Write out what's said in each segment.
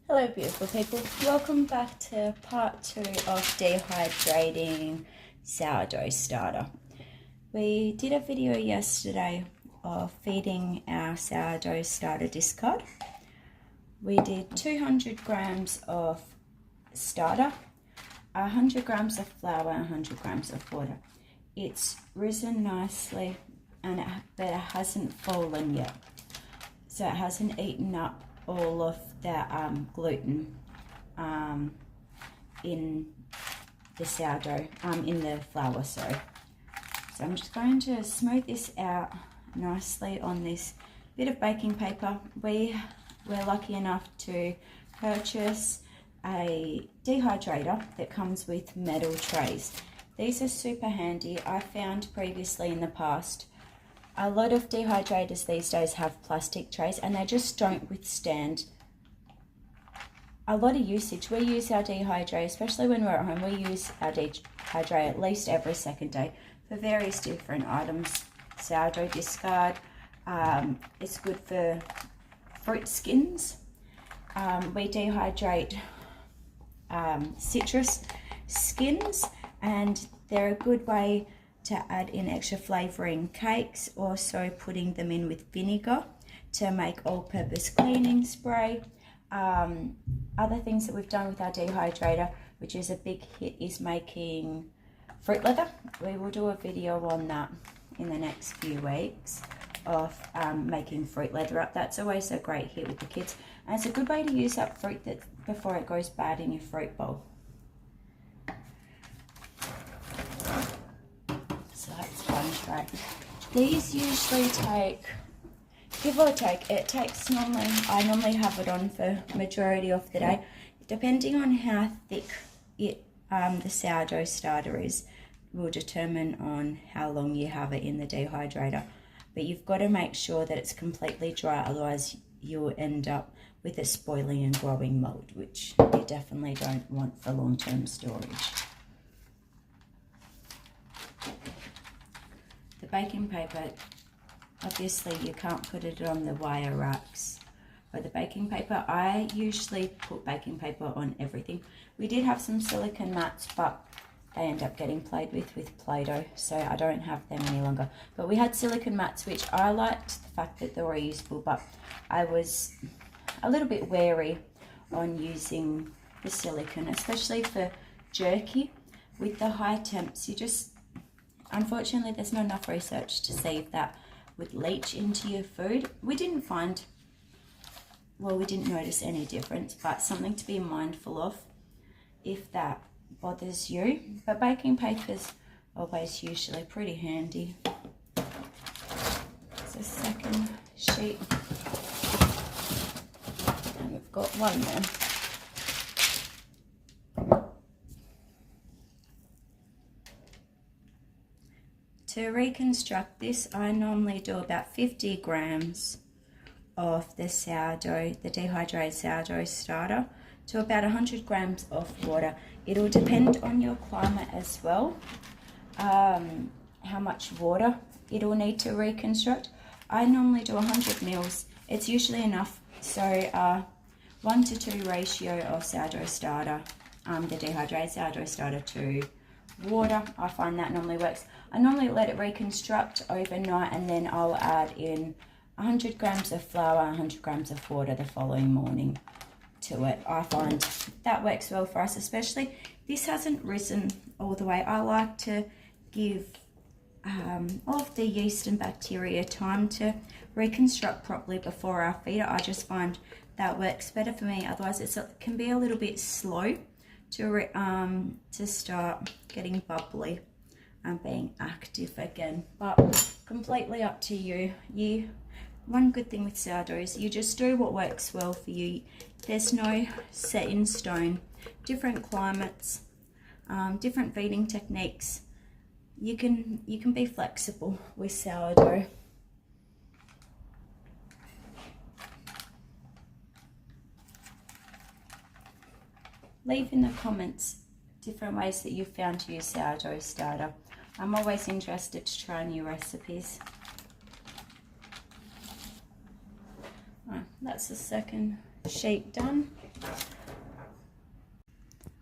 Hello beautiful people, welcome back to part 2 of dehydrating sourdough starter. We did a video yesterday of feeding our sourdough starter discard. We did 200 grams of starter, 100 grams of flour, 100 grams of water. It's risen nicely but it hasn't fallen yet, so it hasn't eaten up all of the gluten in the sourdough, in the flour, sorry. So I'm just going to smooth this out nicely on this bit of baking paper. We're lucky enough to purchase a dehydrator that comes with metal trays. These are super handy. I found previously in the past a lot of dehydrators these days have plastic trays and they just don't withstand a lot of usage. We use our dehydrate, especially when we're at home, we use our dehydrate at least every second day for various different items. Sourdough discard, it's good for fruit skins. We dehydrate citrus skins, and they're a good way to add in extra flavour in cakes, also putting them in with vinegar to make all-purpose cleaning spray. Other things that we've done with our dehydrator, which is a big hit, is making fruit leather. We will do a video on that in the next few weeks of making fruit leather up. That's always a great hit with the kids, and it's a good way to use up fruit before it goes bad in your fruit bowl. So that's sponge right. These usually take, give or take, I normally have it on for majority of the day. Depending on how thick the sourdough starter is, will determine on how long you have it in the dehydrator. But you've got to make sure that it's completely dry, otherwise you'll end up with it spoiling and growing mold, which you definitely don't want for long-term storage. The baking paper, obviously you can't put it on the wire racks, but the baking paper, I usually put baking paper on everything. We did have some silicone mats, but they end up getting played with Play-Doh, so I don't have them any longer. But we had silicone mats, which I liked the fact that they were reusable, but I was a little bit wary on using the silicone, especially for jerky. With the high temps, you just, unfortunately, there's not enough research to see if that would leach into your food. We didn't notice any difference, but something to be mindful of if that bothers you. But baking paper's always usually pretty handy. There's a second sheet, and we've got one more. To reconstruct this, I normally do about 50 grams of the sourdough, the dehydrated sourdough starter, to about 100 grams of water. It'll depend on your climate as well, how much water it'll need to reconstruct. I normally do 100 mils. It's usually enough. So 1 to 2 ratio of sourdough starter, the dehydrated sourdough starter to water. I find that normally works. I normally let it reconstruct overnight, and then I'll add in 100 grams of flour, 100 grams of water the following morning to it. I find that works well for us, especially this hasn't risen all the way. I like to give all of the yeast and bacteria time to reconstruct properly before I feed it. I just find that works better for me. Otherwise it can be a little bit slow to start getting bubbly and being active again, but completely up to you. One good thing with sourdough is you just do what works well for you. There's no set in stone. Different climates, different feeding techniques. You can be flexible with sourdough. Leave in the comments different ways that you've found to use sourdough starter. I'm always interested to try new recipes. That's the second sheet done.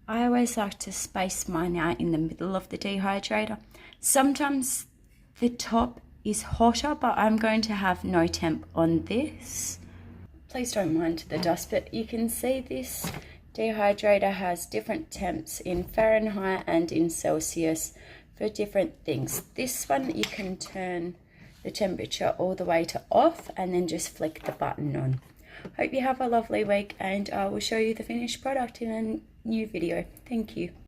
I always like to space mine out in the middle of the dehydrator. Sometimes the top is hotter, but I'm going to have no temp on this. Please don't mind the dust, but you can see this dehydrator has different temps in Fahrenheit and in Celsius for different things. This one you can turn the temperature all the way to off and then just flick the button on. Hope you have a lovely week, and I will show you the finished product in a new video. Thank you.